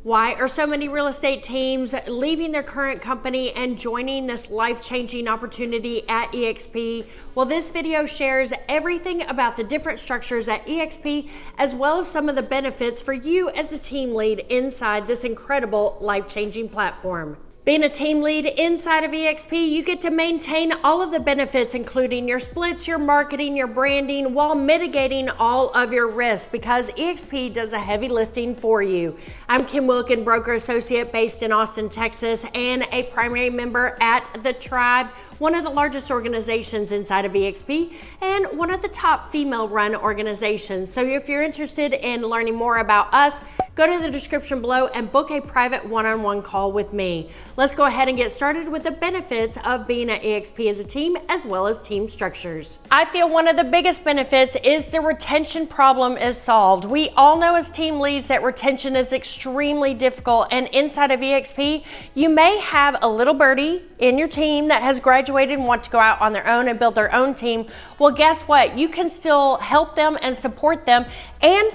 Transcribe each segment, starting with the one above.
Why are so many real estate teams leaving their current company and joining this life-changing opportunity at eXp? Well, this video shares everything about the different structures at eXp, as well as some of the benefits for you as a team lead inside this incredible life-changing platform. Being a team lead inside of eXp, you get to maintain all of the benefits, including your splits, your marketing, your branding, while mitigating all of your risks because eXp does a heavy lifting for you. I'm Kim Wilkin, broker associate based in Austin, Texas, and a primary member at The Tribe, one of the largest organizations inside of eXp and one of the top female-run organizations. So if you're interested in learning more about us, go to the description below and book a private one-on-one call with me. Let's go ahead and get started with the benefits of being at eXp as a team, as well as team structures. I feel one of the biggest benefits is the retention problem is solved. We all know as team leads that retention is extremely difficult, and inside of eXp, you may have a little birdie in your team that has graduated and want to go out on their own and build their own team. Well, guess what? You can still help them and support them and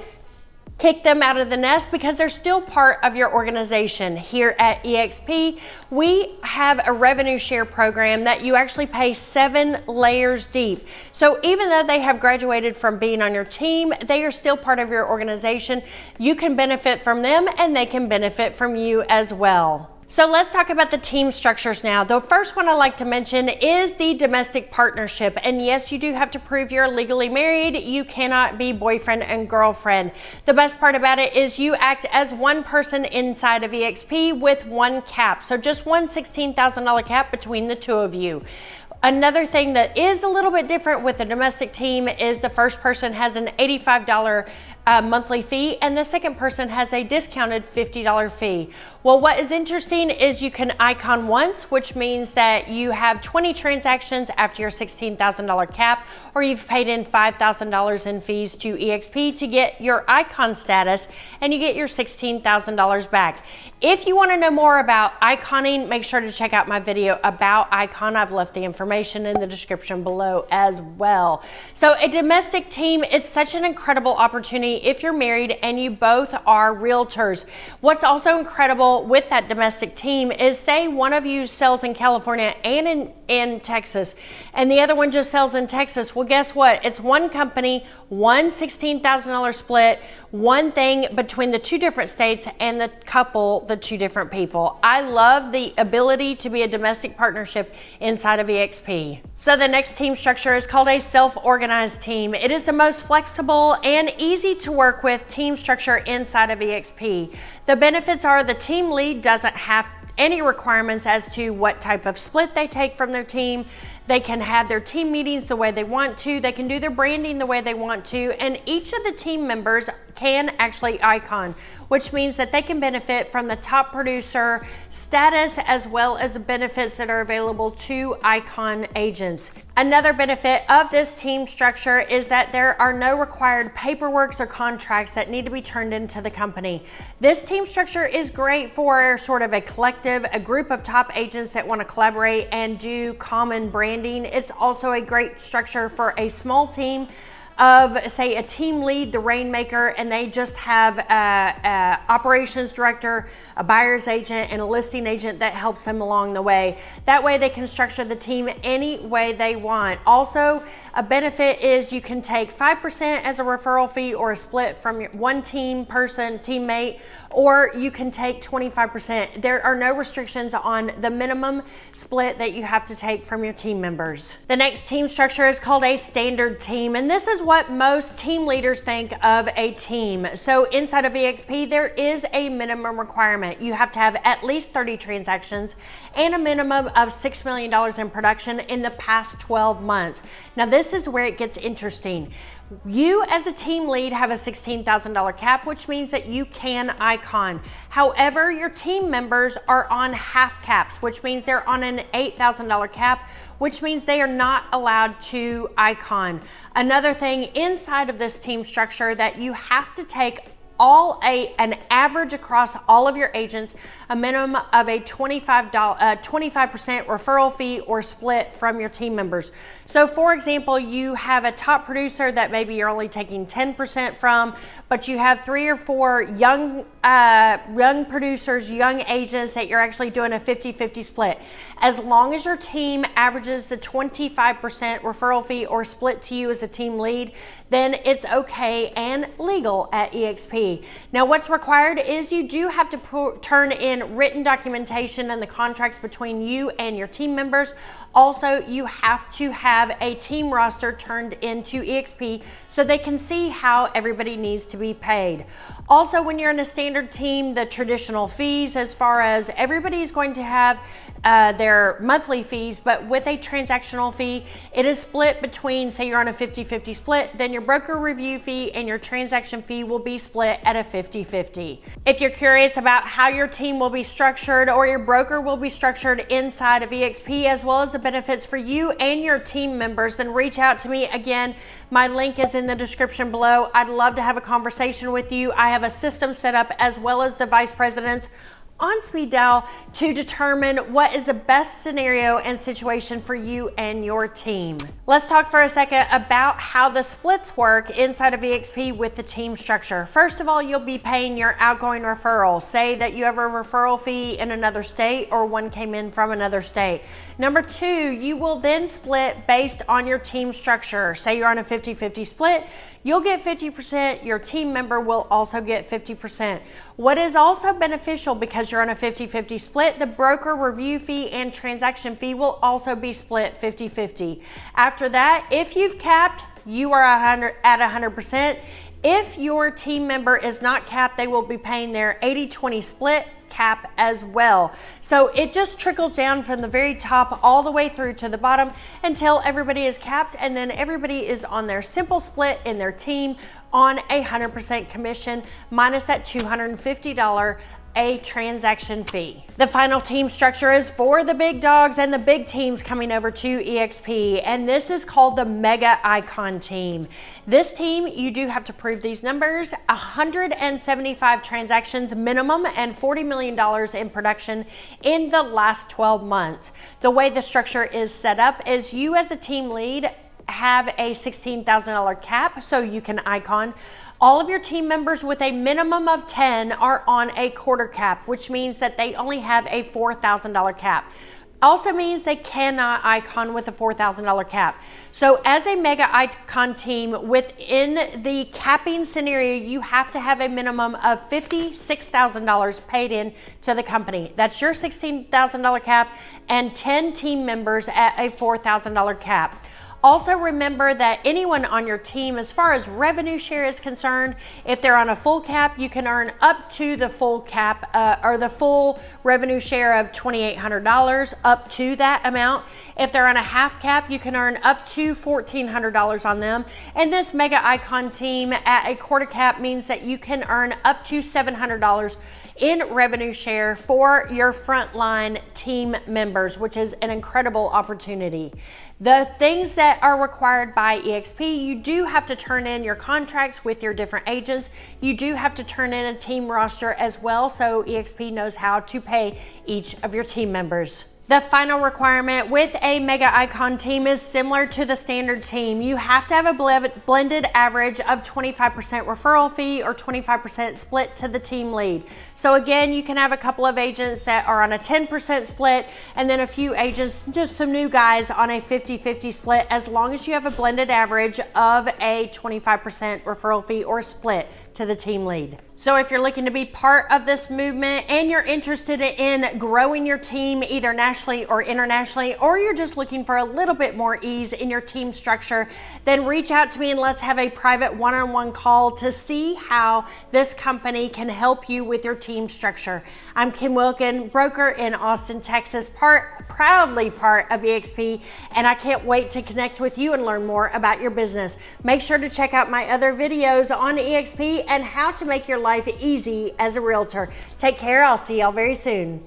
kick them out of the nest because they're still part of your organization. Here at eXp, we have a revenue share program that you actually pay 7 layers deep. So even though they have graduated from being on your team, they are still part of your organization. You can benefit from them and they can benefit from you as well. So let's talk about the team structures now. The first one I like to mention is the domestic partnership. And yes, you do have to prove you're legally married. You cannot be boyfriend and girlfriend. The best part about it is you act as one person inside of eXp with one cap. So just one $16,000 cap between the two of you. Another thing that is a little bit different with the domestic team is the first person has an $85 monthly fee and the second person has a discounted $50 fee. Well, what is interesting is you can icon once, which means that you have 20 transactions after your $16,000 cap, or you've paid in $5,000 in fees to eXp to get your icon status, and you get your $16,000 back. If you want to know more about iconing, make sure to check out my video about icon. I've left the information in the description below as well. So a domestic team, it's such an incredible opportunity if you're married and you both are realtors. What's also incredible with that domestic team is, say one of you sells in California and in Texas, and the other one just sells in Texas. Well, guess what? It's one company, one $16,000 split, one thing between the two different states and the couple, the two different people. I love the ability to be a domestic partnership inside of eXp. So the next team structure is called a self-organized team. It is the most flexible and easy to work with team structure inside of eXp. The benefits are the team lead doesn't have any requirements as to what type of split they take from their team. They can have their team meetings the way they want to. They can do their branding the way they want to. And each of the team members can actually icon, which means that they can benefit from the top producer status as well as the benefits that are available to icon agents. Another benefit of this team structure is that there are no required paperwork or contracts that need to be turned into the company. This team structure is great for sort of a collective, a group of top agents that want to collaborate and do common branding. It's also a great structure for a small team of, say, a team lead, the rainmaker, and they just have a operations director, a buyer's agent, and a listing agent that helps them along the way. That way they can structure the team any way they want. Also, a benefit is you can take 5% as a referral fee or a split from your one teammate, or you can take 25%. There are no restrictions on the minimum split that you have to take from your team members. The next team structure is called a standard team, and this is what most team leaders think of a team. So inside of eXp, there is a minimum requirement. You have to have at least 30 transactions and a minimum of $6 million in production in the past 12 months. Now, this is where it gets interesting. You as a team lead have a $16,000 cap, which means that you can icon. However, your team members are on half caps, which means they're on an $8,000 cap, which means they are not allowed to icon. Another thing inside of this team structure that you have to take an average across all of your agents, a minimum of a 25% referral fee or split from your team members. So for example, you have a top producer that maybe you're only taking 10% from, but you have 3 or 4 young producers, young agents that you're actually doing a 50-50 split. As long as your team averages the 25% referral fee or split to you as a team lead, then it's okay and legal at eXp. Now what's required is you do have to turn in written documentation and the contracts between you and your team members. Also, you have to have a team roster turned into eXp so they can see how everybody needs to be paid. Also, when you're in a standard team, the traditional fees, as far as everybody's going to have their monthly fees, but with a transactional fee, it is split between, say you're on a 50-50 split, then your broker review fee and your transaction fee will be split at a 50-50. If you're curious about how your team will be structured or your broker will be structured inside of eXp, as well as the benefits for you and your team members, then reach out to me. Again, my link is in the description below. I'd love to have a conversation with you. I have a system set up, as well as the vice presidents on speed dial, to determine what is the best scenario and situation for you and your team. Let's talk for a second about how the splits work inside of eXp with the team structure. First of all, you'll be paying your outgoing referral. Say that you have a referral fee in another state or one came in from another state. Number 2, you will then split based on your team structure. Say you're on a 50-50 split, you'll get 50%, your team member will also get 50%. What is also beneficial, because you're on a 50-50 split, the broker review fee and transaction fee will also be split 50-50. After that, if you've capped, you are at 100%. If your team member is not capped, they will be paying their 80-20 split cap as well. So it just trickles down from the very top all the way through to the bottom until everybody is capped, and then everybody is on their simple split in their team on a 100% commission minus that $250 a transaction fee. The final team structure is for the big dogs and the big teams coming over to eXp, and this is called the Mega Icon team. This team, you do have to prove these numbers: 175 transactions minimum and $40 million in production in the last 12 months. The way the structure is set up is you as a team lead have a $16,000 cap, so you can icon. All of your team members with a minimum of 10 are on a quarter cap, which means that they only have a $4,000 cap. Also means they cannot icon with a $4,000 cap. So as a mega icon team, within the capping scenario, you have to have a minimum of $56,000 paid in to the company. That's your $16,000 cap, and 10 team members at a $4,000 cap. Also remember that anyone on your team, as far as revenue share is concerned, if they're on a full cap, you can earn up to the full cap or the full revenue share of $2,800, up to that amount. If they're on a half cap, you can earn up to $1,400 on them. And this mega icon team at a quarter cap means that you can earn up to $700 in revenue share for your frontline team members, which is an incredible opportunity. The things that are required by eXp, you do have to turn in your contracts with your different agents. You do have to turn in a team roster as well, so eXp knows how to pay each of your team members. The final requirement with a mega icon team is similar to the standard team. You have to have a blended average of 25% referral fee or 25% split to the team lead. So again, you can have a couple of agents that are on a 10% split, and then a few agents, just some new guys, on a 50-50 split, as long as you have a blended average of a 25% referral fee or split to the team lead. So if you're looking to be part of this movement and you're interested in growing your team either nationally or internationally, or you're just looking for a little bit more ease in your team structure, then reach out to me and let's have a private one-on-one call to see how this company can help you with your team structure. I'm Kim Wilkin, broker in Austin, Texas, proudly part of eXp, and I can't wait to connect with you and learn more about your business. Make sure to check out my other videos on eXp and how to make your life easy as a realtor. Take care. I'll see y'all very soon.